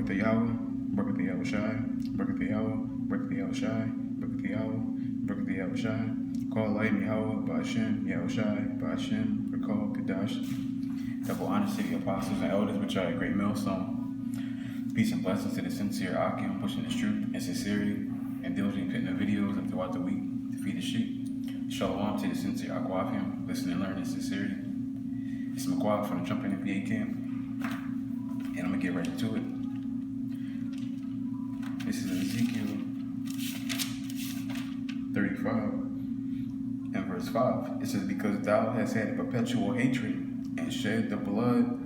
Baruch Yahweh, Baruch Yahweh Shai, Baruch Yahweh, Baruch Yahweh Shai, Baruch Yahweh, Baruch Yahweh Shai, Call Laim Yahweh, Ba'ashem, Yahweh Shai, Ba'ashem, Recall Kadash. Double honor to the apostles and elders, which are a great millstone. Peace and blessings to the sincere Akim, pushing this truth and sincerity, and diligently putting the videos up throughout the week to feed the sheep. Shalom to the sincere Aquafim, listening and learning sincerity. It's McQuad from the Jumping NBA camp, and I'm gonna get right to it. This is Ezekiel 35 and verse 5. It says, because thou hast had a perpetual hatred and shed the blood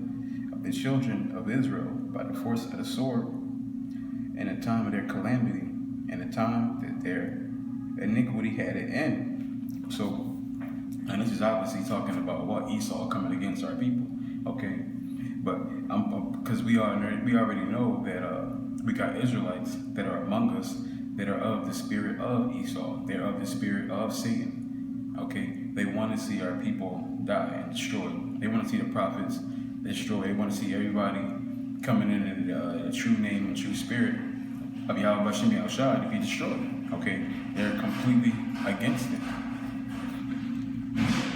of the children of Israel by the force of the sword, in the time of their calamity, and the time that their iniquity had an end. So, and this is obviously talking about what Esau coming against our people, okay? But because we already know that we got Israelites that are among us that are of the spirit of Esau. They're of the spirit of Satan, okay? They want to see our people die and destroyed. They want to see the prophets destroyed. They want to see everybody coming in the true name and true spirit of Yahweh Bashem Yahushua to be destroyed, okay? They're completely against it.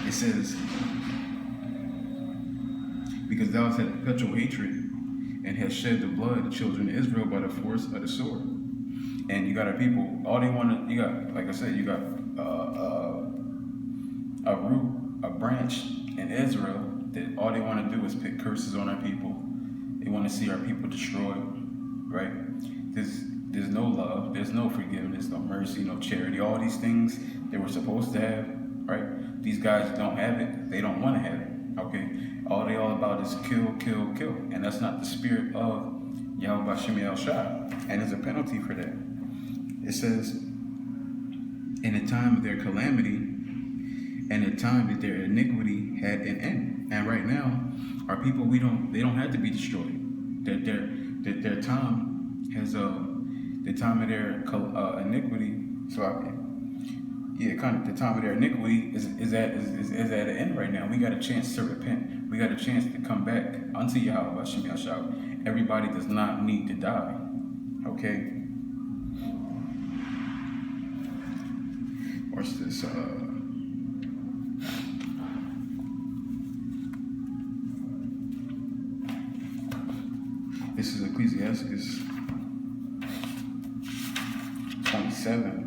It says, because thou hast had perpetual hatred and hast shed the blood of the children of Israel by the force of the sword. And you got our people, all they want to, you got, like I said, you got a root, a branch in Israel that all they want to do is pick curses on our people. They want to see our people destroyed, right? There's no love, there's no forgiveness, no mercy, no charity. All these things they were supposed to have, right? These guys don't have it. They don't want to have it, okay? All they all about is kill, kill, kill. And that's not the spirit of Yahweh Bashem Yahushua. And there's a penalty for that. It says, in the time of their calamity, and the time that their iniquity had an end. And right now, our people, they don't have to be destroyed. Their time has the time of their iniquity. So the time of their iniquity is at an end right now. We got a chance to repent. We got a chance to come back unto Yahweh Bashem Yahushua. Everybody does not need to die. Okay. Watch this. This is Ecclesiastes 27.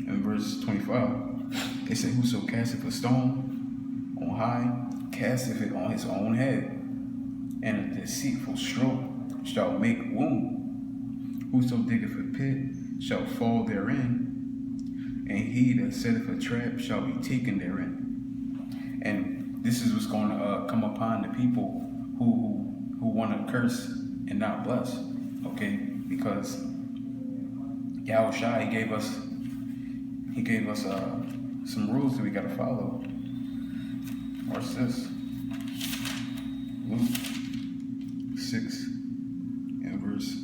And verse 25. It said, whoso casteth a stone on high, casteth it on his own head, and a deceitful stroke shall make wound. Whoso diggeth a pit shall fall therein, and he that setteth a trap shall be taken therein. And this is what's going to come upon the people who want to curse and not bless, okay? Because Yahushua, he gave us some rules that we got to follow. Watch this. Luke 6 and verse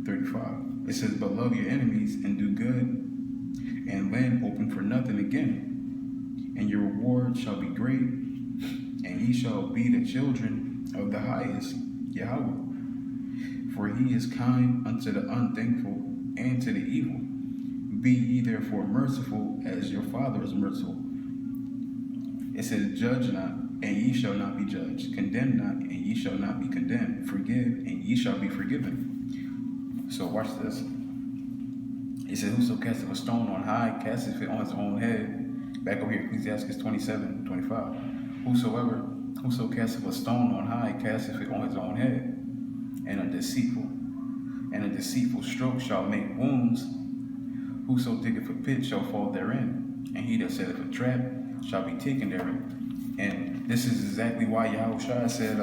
35. It says, but love your enemies and do good, and lend hoping for nothing again, and your reward shall be great, and ye shall be the children of the highest Yahweh. For he is kind unto the unthankful and to the evil. Be ye therefore merciful as your Father is merciful. It says, judge not, and ye shall not be judged. Condemn not, and ye shall not be condemned. Forgive, and ye shall be forgiven. So watch this. It says, whoso casteth a stone on high, casteth it on his own head. Back over here, Ecclesiastes 27, 25. Whoso casteth a stone on high, casteth it on his own head. And a deceitful stroke shall make wounds. Whoso diggeth a pit shall fall therein, and he that setteth a trap shall be taken therein. And this is exactly why Yahushua said,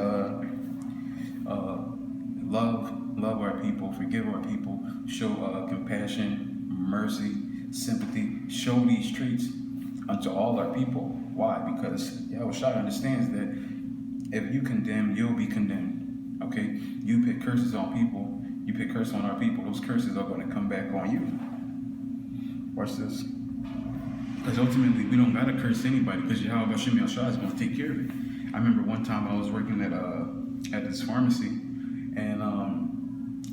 love our people, forgive our people, show compassion, mercy, sympathy, show these traits unto all our people. Why? Because Yahushua understands that if you condemn, you'll be condemned. Okay? You put curses on people, you put curses on our people, those curses are going to come back on you. Watch this. Because ultimately, we don't gotta curse anybody, because Yahweh Bashim Yahshua is gonna take care of it. I remember one time I was working at this pharmacy, and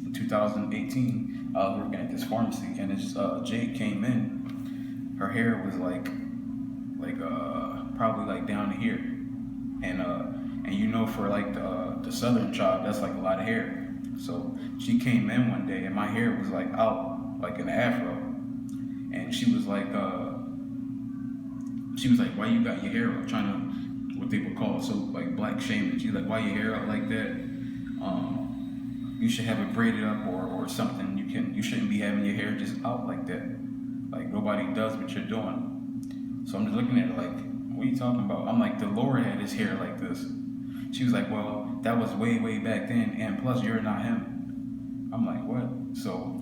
in 2018, I was working at this pharmacy, and this Jade came in. Her hair was like probably like down to here, and you know, for like the southern tribe, that's like a lot of hair. So she came in one day, and my hair was like out like an afro, and she was like, why you got your hair up? Trying to, what they would call, so like black shaming. She's like, why your hair out like that? You should have it braided up or something. You shouldn't be having your hair just out like that. Like, nobody does what you're doing. So I'm just looking at it like, what are you talking about? I'm like, the Lord had his hair like this. She was like, well, that was way, way back then, and plus you're not him. I'm like, what? So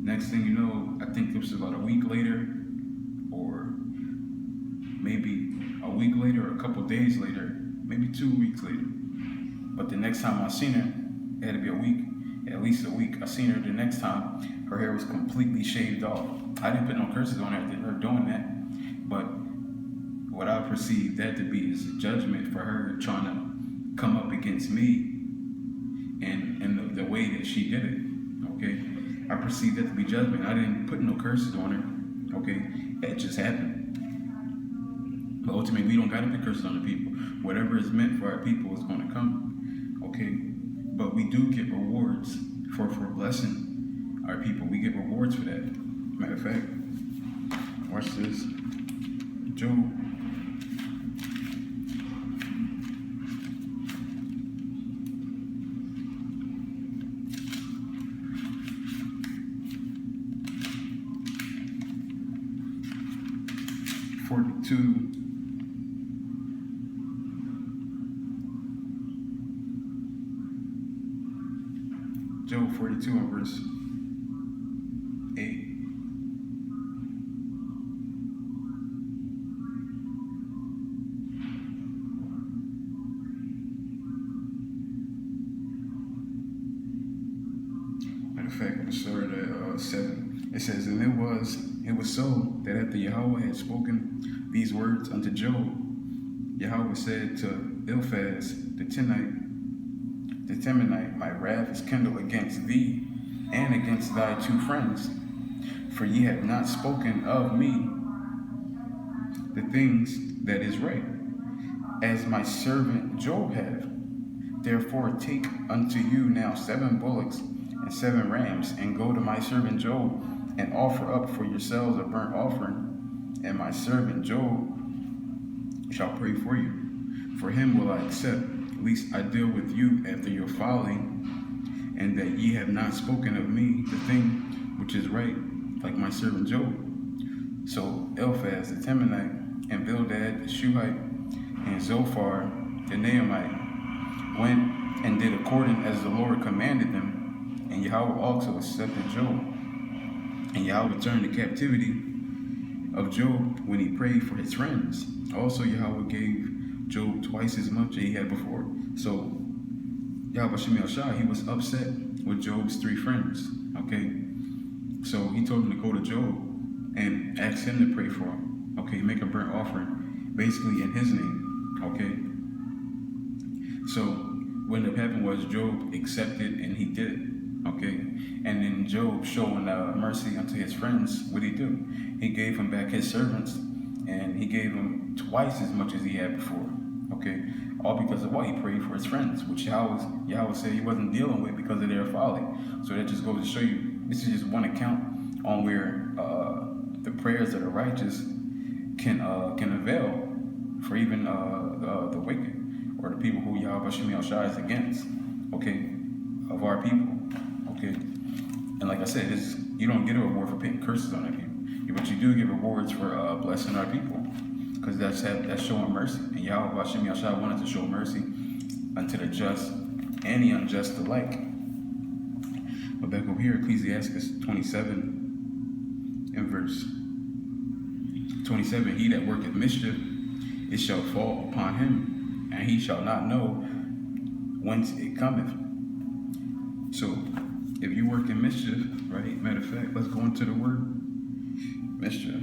next thing you know, I think it was about a week later, or maybe a week later, or a couple days later, maybe 2 weeks later. But the next time I seen her, it had to be a week, at least a week. I seen her the next time, her hair was completely shaved off. I didn't put no curses on her doing that, but what I perceive that to be is a judgment for her trying to come up against me and the way that she did it, okay? I perceive that to be judgment. I didn't put no curses on her, okay? That just happened. But ultimately, we don't got to put curses on the people. Whatever is meant for our people is going to come, okay? But we do get rewards for blessing our people. We get rewards for that. Matter of fact, watch this. Job. Job 42 and verse 8. Matter of fact, I'm gonna start at 7. It says, and it was so that after Yahweh had spoken these words unto Job, Yahweh said to Eliphaz the Temanite, my wrath is kindled against thee and against thy 2 friends, for ye have not spoken of me the things that is right, as my servant Job hath. Therefore take unto you now 7 bullocks and 7 rams, and go to my servant Job, and offer up for yourselves a burnt offering, and my servant Job shall pray for you. For him will I accept, lest I deal with you after your folly, and that ye have not spoken of me the thing which is right, like my servant Job. So Eliphaz the Temanite, and Bildad the Shuhite, and Zophar the Naamite went and did according as the Lord commanded them, and Yahweh also accepted Job. And Yahweh turned the captivity of Job when he prayed for his friends. Also Yahweh gave Job twice as much as he had before. So Yahweh Shemi Shah, he was upset with Job's 3 friends, okay? So he told him to go to Job and ask him to pray for him, okay? Make a burnt offering, basically in his name, okay? So what ended up happening was Job accepted, and he did it, okay? And then Job, showing mercy unto his friends, what did he do? He gave him back his servants, and he gave him twice as much as he had before, okay? All because of what? He prayed for his friends, which Yahweh said he wasn't dealing with because of their folly. So that just goes to show you, this is just one account on where the prayers of the righteous can avail for even the wicked, or the people who Yahweh Shemi Shai is against, okay, of our people, okay? And like I said, you don't get a reward for putting curses on our people, but you do get rewards for blessing our people, because that's showing mercy. And Yahweh Shemi Shai wanted to show mercy unto the just and the unjust alike. But back over here, Ecclesiastes 27 and verse 27, he that worketh mischief, it shall fall upon him, and he shall not know whence it cometh. So if you work in mischief, right? Matter of fact, let's go into the word mischief.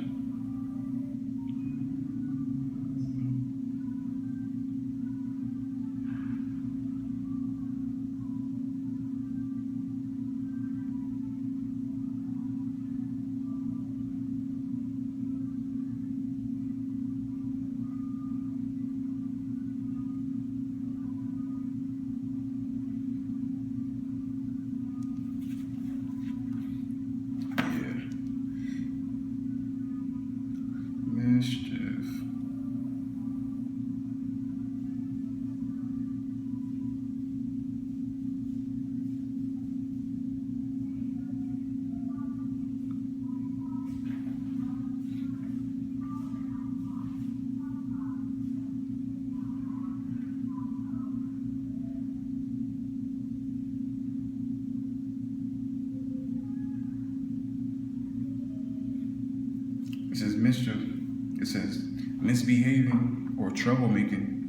says misbehaving or troublemaking.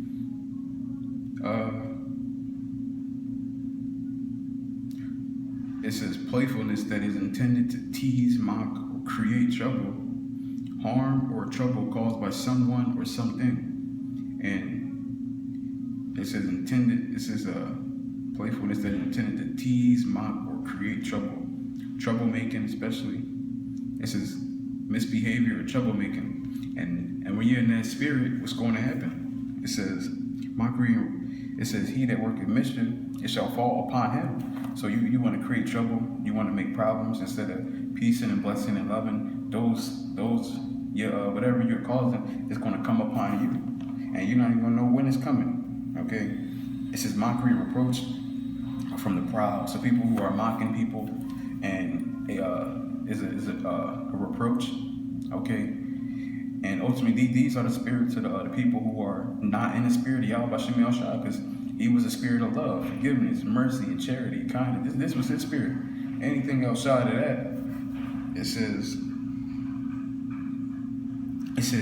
It says playfulness that is intended to tease, mock, or create trouble, harm, or trouble caused by someone or something. And it says playfulness that is intended to tease, mock, or create trouble, troublemaking especially. It says misbehavior or troublemaking. And when you're in that spirit, what's going to happen? It says mockery. It says he that worketh mischief, it shall fall upon him. So you want to create trouble, you want to make problems instead of peace and blessing and loving. Whatever you're causing is going to come upon you, and you're not even going to know when it's coming. Okay, it says mockery, reproach from the proud. So people who are mocking people, and is a reproach. Okay. And ultimately, these are the spirits of the people who are not in the spirit of Yahweh Shem Yahushua, because he was a spirit of love, forgiveness, mercy, and charity, kindness. This was his spirit. Anything outside of that, it says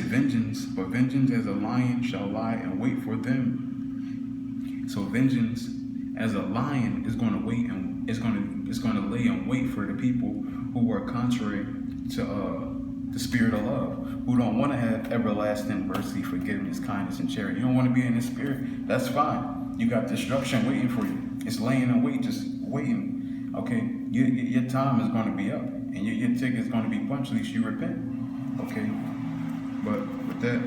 vengeance, but vengeance as a lion shall lie and wait for them. So vengeance as a lion is going to wait and it's going to lay and wait for the people who are contrary to the spirit of love, who don't want to have everlasting mercy, forgiveness, kindness, and charity. You don't want to be in the spirit, that's fine. You got destruction waiting for you. It's laying in wait, just waiting. Okay, your time is going to be up, and your ticket is going to be punched, at least you repent. Okay, but with that,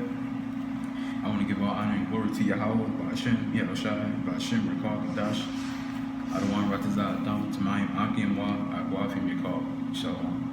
I want to give all honor and glory to Yahweh, Ba'ashem, Yahushai, Ba'ashem, Rekal, Kadash, Adawan, Ratazah, Adam, Tamayim, Aki, and Wa, Akwafim, Yakal, Shalom.